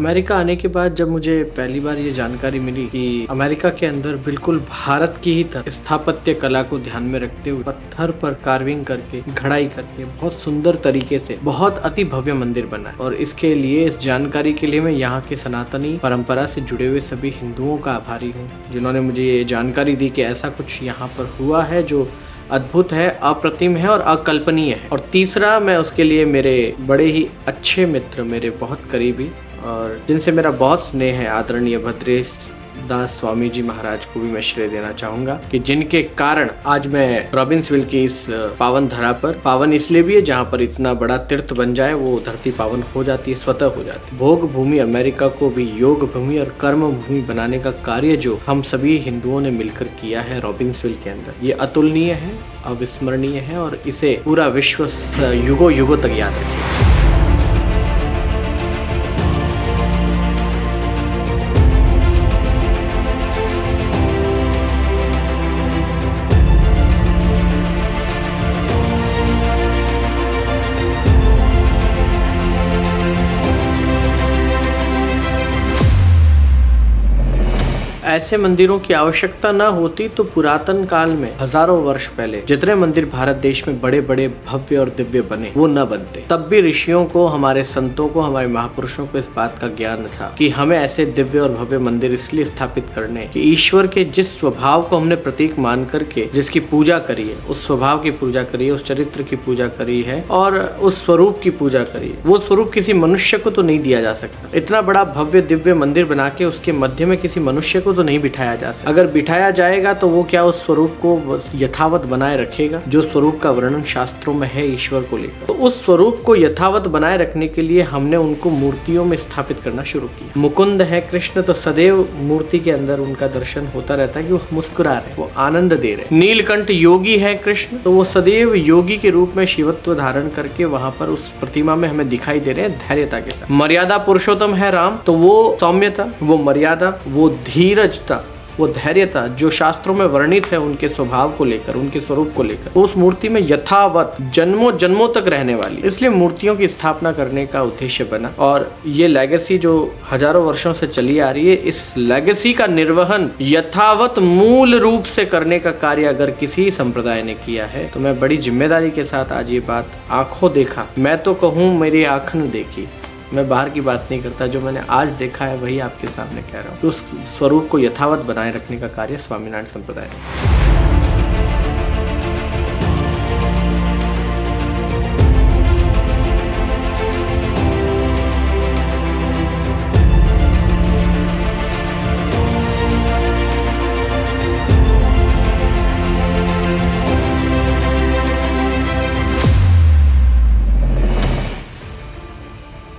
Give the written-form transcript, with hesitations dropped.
America आने के बाद जब मुझे पहली बार ये जानकारी मिली कि अमेरिका के अंदर बिल्कुल भारत की ही तरह स्थापत्य कला को ध्यान में रखते हुए पत्थर पर कार्विंग करके, घड़ाई करके बहुत सुंदर तरीके से बहुत अति भव्य मंदिर बना है। और इसके लिए, इस जानकारी के लिए मैं यहाँ के सनातनी परंपरा से जुड़े हुए सभी हिंदुओं का आभारी हूँ, जिन्होंने मुझे ये जानकारी दी कि ऐसा कुछ यहाँ पर हुआ है जो अद्भुत है, अप्रतिम है और अकल्पनीय है। और तीसरा, मैं उसके लिए मेरे बड़े ही अच्छे मित्र, मेरे बहुत करीबी और जिनसे मेरा बहुत स्नेह है, आदरणीय भद्रेश दास स्वामी जी महाराज को भी मैं श्रेय देना चाहूंगा कि जिनके कारण आज मैं रॉबिन्सविल की इस पावन धरा पर, पावन इसलिए भी है जहाँ पर इतना बड़ा तीर्थ बन जाए, वो धरती पावन हो जाती है, स्वतः हो जाती है। भोग भूमि अमेरिका को भी योग भूमि और कर्म भूमि बनाने का कार्य जो हम सभी हिंदुओं ने मिलकर किया है रॉबिन्सविल के अंदर, ये अतुलनीय है, अविस्मरणीय है और इसे पूरा विश्व युगों युगों तक याद रखेगा। ऐसे मंदिरों की आवश्यकता न होती तो पुरातन काल में हजारों वर्ष पहले जितने मंदिर भारत देश में बड़े बड़े भव्य और दिव्य बने वो न बनते। तब भी ऋषियों को, हमारे संतों को, हमारे महापुरुषों को इस बात का ज्ञान था कि हमें ऐसे दिव्य और भव्य मंदिर इसलिए स्थापित करने कि ईश्वर के जिस स्वभाव को हमने प्रतीक मान करके जिसकी पूजा करी है, उस स्वभाव की पूजा करी है, उस चरित्र की पूजा करी है और उस स्वरूप की पूजा करी है, वो स्वरूप किसी मनुष्य को तो नहीं दिया जा सकता। इतना बड़ा भव्य दिव्य मंदिर बना के उसके मध्य में किसी मनुष्य को तो नहीं बिठाया जा सकता। अगर बिठाया जाएगा तो वो क्या उस स्वरूप को यथावत बनाए रखेगा जो स्वरूप का वर्णन शास्त्रों में है ईश्वर को लेकर। तो उस स्वरूप को यथावत बनाए रखने के लिए हमने उनको मूर्तियों में स्थापित करना शुरू किया। मुकुंद है कृष्ण, तो सदैव मूर्ति के अंदर उनका दर्शन होता रहता है कि वो मुस्कुरा रहे, वो आनंद दे रहे। नीलकंठ योगी है कृष्ण, तो वो सदैव योगी के रूप में शिवत्व धारण करके वहां पर उस प्रतिमा में हमें दिखाई दे रहे हैं धैर्यता के साथ। मर्यादा पुरुषोत्तम है राम, तो वो सौम्यता, वो मर्यादा, वो धीरजता, वो धैर्यता जो शास्त्रों में वर्णित है उनके स्वभाव को लेकर, उनके स्वरूप को लेकर, उस मूर्ति में यथावत जन्मों जन्मों तक रहने वाली। इसलिए मूर्तियों की स्थापना करने का उद्देश्य बना और ये लेगेसी जो हजारों वर्षों से चली आ रही है, इस लेगेसी का निर्वहन यथावत मूल रूप से करने का कार्य अगर किसी संप्रदाय ने किया है तो मैं बड़ी जिम्मेदारी के साथ आज ये बात आंखों देखा, मैं तो कहूँ मेरी आंख ने देखी, मैं बाहर की बात नहीं करता, जो मैंने आज देखा है वही आपके सामने कह रहा हूँ। उस स्वरूप को यथावत बनाए रखने का कार्य स्वामीनारायण संप्रदाय है।